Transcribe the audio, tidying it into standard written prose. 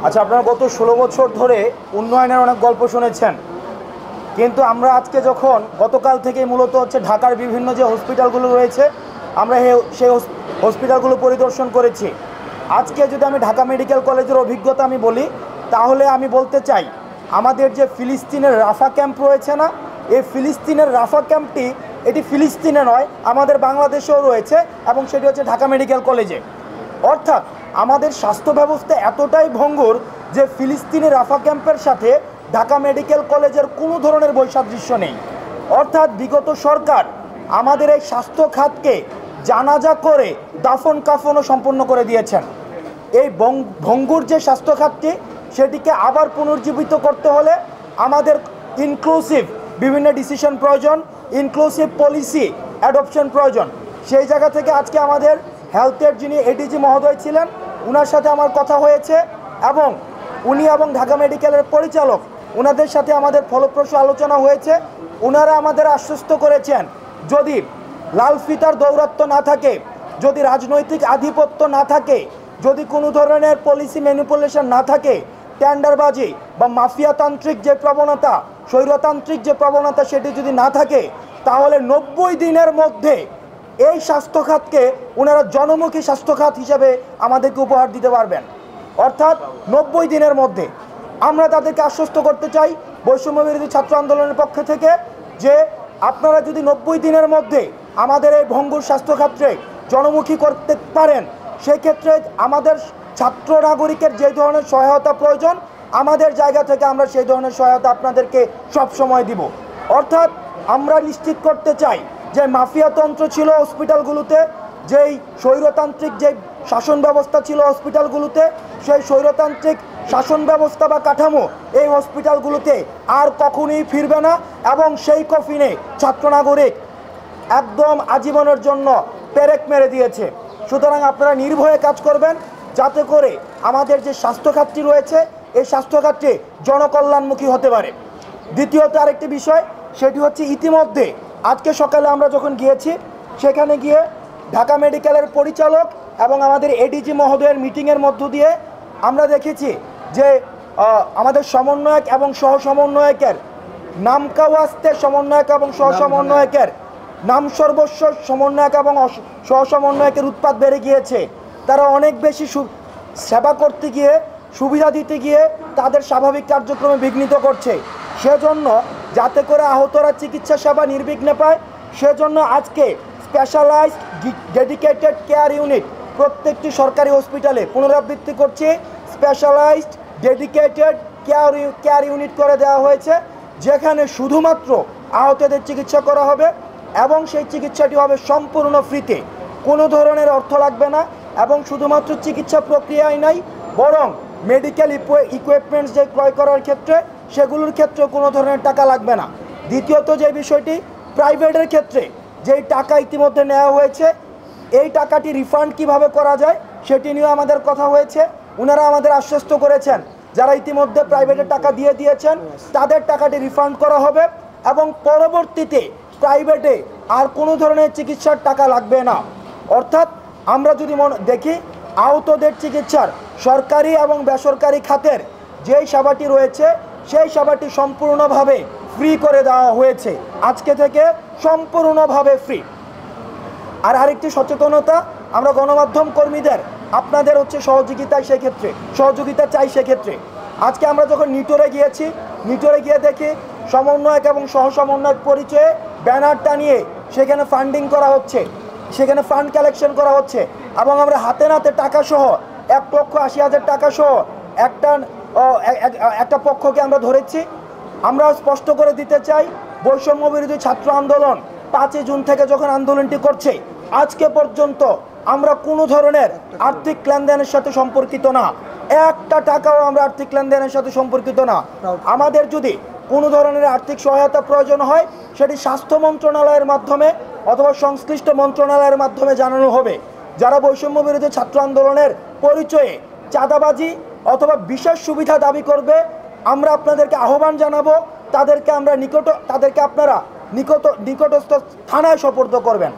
আচ্ছা, আপনারা গত 16 বছর ধরে উন্নয়নের অনেক গল্প শুনেছেন, কিন্তু আমরা আজকে যখন গতকাল থেকে মূলত হচ্ছে ঢাকার বিভিন্ন যে হসপিটালগুলো রয়েছে আমরা সেই হসপিটালগুলো পরিদর্শন করেছি। আজকে যদি আমি ঢাকা মেডিকেল কলেজের অভিজ্ঞতা আমি বলি, তাহলে আমি বলতে চাই আমাদের যে ফিলিস্তিনের রাফা ক্যাম্প রয়েছে না, এই ফিলিস্তিনের রাফা ক্যাম্পটি এটি ফিলিস্তিনে নয়, আমাদের বাংলাদেশেও রয়েছে এবং সেটি হচ্ছে ঢাকা মেডিকেল কলেজে। অর্থাৎ আমাদের স্বাস্থ্য ব্যবস্থা এতটাই ভঙ্গুর যে ফিলিস্তিনের রাফা ক্যাম্পের সাথে ঢাকা মেডিকেল কলেজের কোনো ধরনের বৈসাদৃশ্য নেই। অর্থাৎ বিগত সরকার আমাদের এই স্বাস্থ্য খাতকে জানাজা করে দাফন কাফনও সম্পন্ন করে দিয়েছেন। এই ভঙ্গুর যে স্বাস্থ্য খাতটি সেটিকে আবার পুনর্জীবিত করতে হলে আমাদের ইনক্লুসিভ বিভিন্ন ডিসিশন প্রয়োজন, ইনক্লুসিভ পলিসি অ্যাডপশন প্রয়োজন। সেই জায়গা থেকে আজকে আমাদের হেলথের যিনি এডিজি মহোদয় ছিলেন ওনার সাথে আমার কথা হয়েছে এবং উনি এবং ঢাকা মেডিকেলের পরিচালক ওনাদের সাথে আমাদের ফলপ্রসূ আলোচনা হয়েছে। ওনারা আমাদের আশ্বস্ত করেছেন যদি লাল ফিতার দৌরাত্ম্য না থাকে, যদি রাজনৈতিক আধিপত্য না থাকে, যদি কোনো ধরনের পলিসি ম্যানিপুলেশন না থাকে, টেন্ডারবাজি বা মাফিয়াতান্ত্রিক যে প্রবণতা, স্বৈরতান্ত্রিক যে প্রবণতা সেটি যদি না থাকে, তাহলে 90 দিনের মধ্যে এই স্বাস্থ্য খাতকে ওনারা জনমুখী স্বাস্থ্যখাত হিসেবে আমাদেরকে উপহার দিতে পারবেন। অর্থাৎ 90 দিনের মধ্যে আমরা তাদেরকে আশ্বস্ত করতে চাই বৈষম্য বিরোধী ছাত্র আন্দোলনের পক্ষ থেকে যে আপনারা যদি 90 দিনের মধ্যে আমাদের এই ভঙ্গুর স্বাস্থ্যখাতকে জনমুখী করতে পারেন, সেক্ষেত্রে আমাদের ছাত্র নাগরিকের যে ধরনের সহায়তা প্রয়োজন আমাদের জায়গা থেকে আমরা সেই ধরনের সহায়তা আপনাদেরকে সব সময় দিব। অর্থাৎ আমরা নিশ্চিত করতে চাই যে মাফিয়াতন্ত্র ছিল হসপিটালগুলোতে, যেই স্বৈরতান্ত্রিক যে শাসন ব্যবস্থা ছিল হসপিটালগুলোতে, সেই স্বৈরতান্ত্রিক শাসন ব্যবস্থা বা কাঠামো এই হসপিটালগুলোতে আর কখনোই ফিরবে না এবং সেই কফিনে ছাত্র নাগরিক একদম আজীবনের জন্য পেরেক মেরে দিয়েছে। সুতরাং আপনারা নির্ভয়ে কাজ করবেন যাতে করে আমাদের যে স্বাস্থ্যখাতটি রয়েছে এই স্বাস্থ্যখাতটি জনকল্যাণমুখী হতে পারে। দ্বিতীয়ত আরেকটি বিষয়, সেটি হচ্ছে ইতিমধ্যে আজকে সকালে আমরা যখন গিয়েছি সেখানে গিয়ে ঢাকা মেডিকেলের পরিচালক এবং আমাদের এডিজি মহোদয়ের মিটিংয়ের মধ্য দিয়ে আমরা দেখেছি যে আমাদের সমন্বয়ক এবং সহ সমন্বয়কের নামকাওয়াস্তে সমন্বয়ক এবং সহ সমন্বয়কের নাম সর্বস্ব সমন্বয়ক এবং সহ সমন্বয়কের উৎপাত বেড়ে গিয়েছে। তারা অনেক বেশি সেবা করতে গিয়ে, সুবিধা দিতে গিয়ে তাদের স্বাভাবিক কার্যক্রমে বিঘ্নিত করছে। সেজন্য যাতে করে আহতরা চিকিৎসা সেবা নির্বিঘ্নে পায়, সেজন্য আজকে স্পেশালাইজড ডেডিকেটেড কেয়ার ইউনিট প্রত্যেকটি সরকারি হসপিটালে পুনরাবৃত্তি করছে। স্পেশালাইজড ডেডিকেটেড কেয়ার ইউনিট করে দেওয়া হয়েছে, যেখানে শুধুমাত্র আহতদের চিকিৎসা করা হবে এবং সেই চিকিৎসাটি হবে সম্পূর্ণ ফ্রিতে, কোনো ধরনের অর্থ লাগবে না। এবং শুধুমাত্র চিকিৎসা প্রক্রিয়াই নাই, বরং মেডিকেল ইকুইপমেন্টস যে ক্রয় করার ক্ষেত্রে সেগুলোর ক্ষেত্রে কোনো ধরনের টাকা লাগবে না। দ্বিতীয়ত যে বিষয়টি, প্রাইভেটের ক্ষেত্রে যেই টাকা ইতিমধ্যে নেওয়া হয়েছে এই টাকাটি রিফান্ড কিভাবে করা যায় সেটি নিয়েও আমাদের কথা হয়েছে। ওনারা আমাদের আশ্বস্ত করেছেন যারা ইতিমধ্যে প্রাইভেটের টাকা দিয়ে দিয়েছেন তাদের টাকাটি রিফান্ড করা হবে এবং পরবর্তীতে প্রাইভেটে আর কোনো ধরনের চিকিৎসার টাকা লাগবে না। অর্থাৎ আমরা যদি দেখি আহতদের চিকিৎসার সরকারি এবং বেসরকারি খাতের যেই সেবাটি রয়েছে সেই সেবাটি সম্পূর্ণভাবে ফ্রি করে দেওয়া হয়েছে, আজকে থেকে সম্পূর্ণভাবে ফ্রি। আর আরেকটি সচেতনতা, আমরা গণমাধ্যম কর্মীদের আপনাদের হচ্ছে সহযোগিতা চাই। সেক্ষেত্রে আজকে আমরা যখন নিটোরে গিয়েছি, নিটোরে গিয়ে দেখি সমন্বয়ক এবং সহ সমন্বয়ক পরিচয়ে ব্যানার টানিয়ে সেখানে ফান্ডিং করা হচ্ছে, সেখানে ফান্ড কালেকশন করা হচ্ছে এবং আমরা হাতে নাতে টাকা সহ 1,80,000 টাকা সহ একটা পক্ষকে আমরা ধরেছি। আমরা স্পষ্ট করে দিতে চাই বৈষম্য বিরোধী ছাত্র আন্দোলন 5 জুন থেকে যখন আন্দোলনটি করছে আজকে পর্যন্ত আমরা কোনো ধরনের আর্থিক লেনদেনের সাথে সম্পর্কিত না, একটা টাকাও আমরা আর্থিক লেনদেনের সাথে সম্পর্কিত না। আমাদের যদি কোনো ধরনের আর্থিক সহায়তা প্রয়োজন হয় সেটি স্বাস্থ্য মন্ত্রণালয়ের মাধ্যমে অথবা সংশ্লিষ্ট মন্ত্রণালয়ের মাধ্যমে জানানো হবে। যারা বৈষম্য বিরোধী ছাত্র আন্দোলনের পরিচয়ে চাঁদাবাজি অথবা বিশেষ সুবিধা দাবি করবে আমরা আপনাদেরকে আহ্বান জানাবো, তাদেরকে আপনারা নিকটস্থ থানায় সোপর্দ করবেন।